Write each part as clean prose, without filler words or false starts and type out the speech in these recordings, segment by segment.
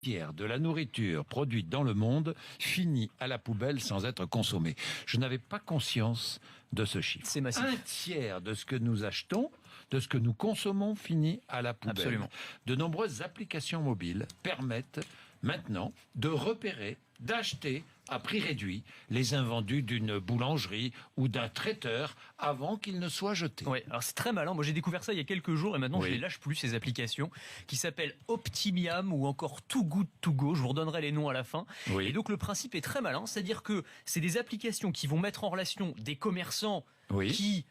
Tiers de la nourriture produite dans le monde finit à la poubelle sans être consommée. Je n'avais pas conscience de ce chiffre. C'est massif. Un tiers de ce que nous achetons, de ce que nous consommons, finit à la poubelle. Absolument. De nombreuses applications mobiles permettent maintenant de repérer, d'acheter à prix réduit les invendus d'une boulangerie ou d'un traiteur avant qu'ils ne soient jetés. Ouais, alors c'est très malin. Moi, j'ai découvert ça il y a quelques jours et maintenant je les lâche plus, ces applications qui s'appellent Optimiam ou encore Too Good To Go. Je vous redonnerai les noms à la fin. Oui. Et donc le principe est très malin, c'est-à-dire que c'est des applications qui vont mettre en relation des commerçants qui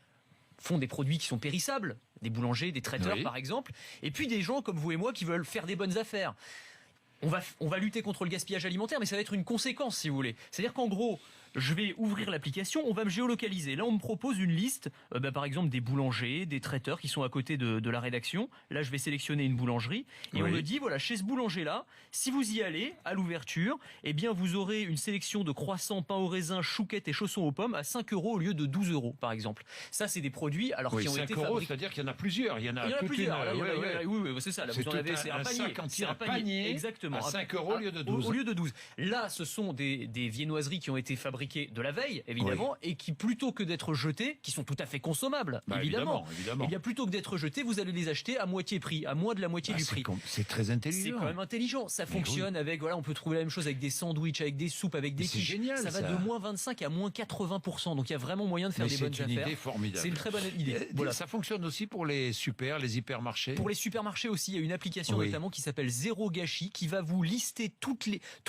font des produits qui sont périssables, des boulangers, des traiteurs par exemple, et puis des gens comme vous et moi qui veulent faire des bonnes affaires. On va lutter contre le gaspillage alimentaire, mais ça va être une conséquence, si vous voulez. C'est-à-dire qu'en gros, je vais ouvrir l'application, on va me géolocaliser. Là, on me propose une liste, par exemple, des boulangers, des traiteurs qui sont à côté de la rédaction. Là, je vais sélectionner une boulangerie et on me dit, voilà, chez ce boulanger-là, si vous y allez, à l'ouverture, eh bien, vous aurez une sélection de croissants, pain au raisin, chouquettes et chaussons aux pommes à 5 € au lieu de 12 € par exemple. Ça, c'est des produits, alors qui ont été fabriqués. C'est-à-dire qu'il y en a plusieurs. Il y en a plusieurs. Oui, c'est ça. Là, vous en avez, c'est un panier. C'est un panier. Exactement. À 5 € au lieu de 12. Au lieu de 12. Là, ce sont des viennoiseries qui ont été fabriquées de la veille, évidemment, et qui, plutôt que d'être jetées, qui sont tout à fait consommables, évidemment. Et bien, plutôt que d'être jetées, vous allez les acheter à moitié prix, à moins de la moitié du prix. C'est très intelligent. C'est quand même intelligent. Ça fonctionne avec, voilà, on peut trouver la même chose avec des sandwichs, avec des soupes, avec des quiches. C'est génial. Ça va de moins 25 à moins 80%. Donc, il y a vraiment moyen de faire des bonnes affaires. C'est une idée formidable. C'est une très bonne idée. Voilà. Ça fonctionne aussi pour les les hypermarchés. Pour les supermarchés aussi, il y a une application notamment qui s'appelle Zéro Gâchis, qui va vous lister tous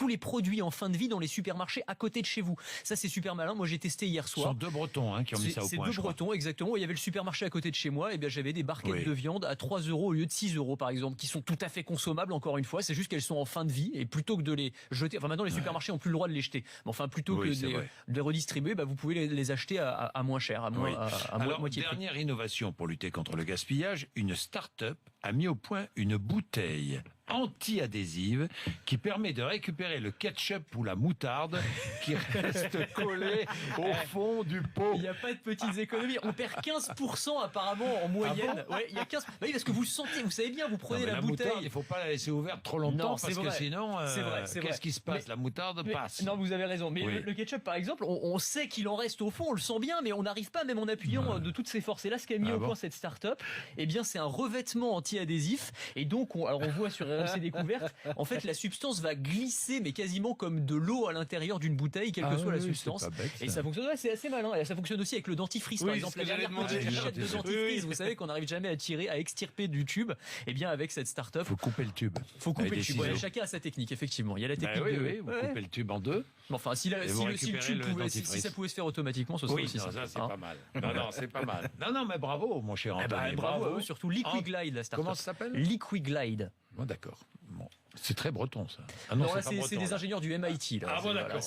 les produits en fin de vie dans les supermarchés à côté de chez vous. Ça, c'est super malin. Moi, j'ai testé hier soir. Ce sont deux Bretons qui ont mis ça au point. C'est deux Bretons, exactement. Il y avait le supermarché à côté de chez moi. Et bien, j'avais des barquettes de viande à 3 € au lieu de 6 € par exemple, qui sont tout à fait consommables. Encore une fois, c'est juste qu'elles sont en fin de vie et plutôt que de les jeter. Enfin, maintenant, les supermarchés ont plus le droit de les jeter. Mais enfin, plutôt que de les redistribuer, vous pouvez les acheter à moins cher, à moitié prix. Dernière innovation pour lutter contre le gaspillage, une start-up a mis au point une bouteille anti-adhésive qui permet de récupérer le ketchup ou la moutarde qui reste collé au fond du pot. Il n'y a pas de petites économies. On perd 15% apparemment en moyenne. Il y a 15. Oui, parce que vous sentez, vous savez bien, vous prenez la bouteille. Moutarde, il ne faut pas la laisser ouverte trop longtemps parce que sinon, qu'est-ce qui se passe? La moutarde passe. Non, vous avez raison. Mais le ketchup, par exemple, on sait qu'il en reste au fond, on le sent bien, mais on n'arrive pas, même en appuyant de toutes ses forces. Et là, ce qu'a mis au point cette start-up, eh bien, c'est un revêtement anti-adhésif. Et donc, on voit sur RMC Découverte, en fait, la substance va glisser, mais quasiment comme de l'eau à l'intérieur d'une bouteille, quelle que soit la substance. Et ça fonctionne, c'est assez malin. Et ça fonctionne aussi avec le dentifrice, par exemple. La dernière pochette de dentifrice, vous savez qu'on n'arrive jamais à extirper du tube. Eh bien, avec cette start-up. Faut couper le tube. Faut couper le tube. Chacun a sa technique, effectivement. Il y a la technique vous coupez le tube en deux. Enfin, si ça pouvait se faire automatiquement, ce serait aussi ça. Ça, c'est pas mal. Non, c'est pas mal. Non, mais bravo, mon cher Anthony. Bravo, surtout Liquiglide, la start-up. Comment ça s'appelle? Liquiglide. Bon, d'accord. Bon. C'est très breton, ça. Ah non, c'est des ingénieurs du MIT. Là. Ah bon, d'accord.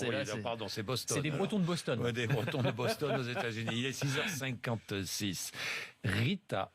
Pardon, c'est Boston. C'est des Bretons de Boston. Ouais, des Bretons de Boston aux États-Unis. Il est 6h56. Rita.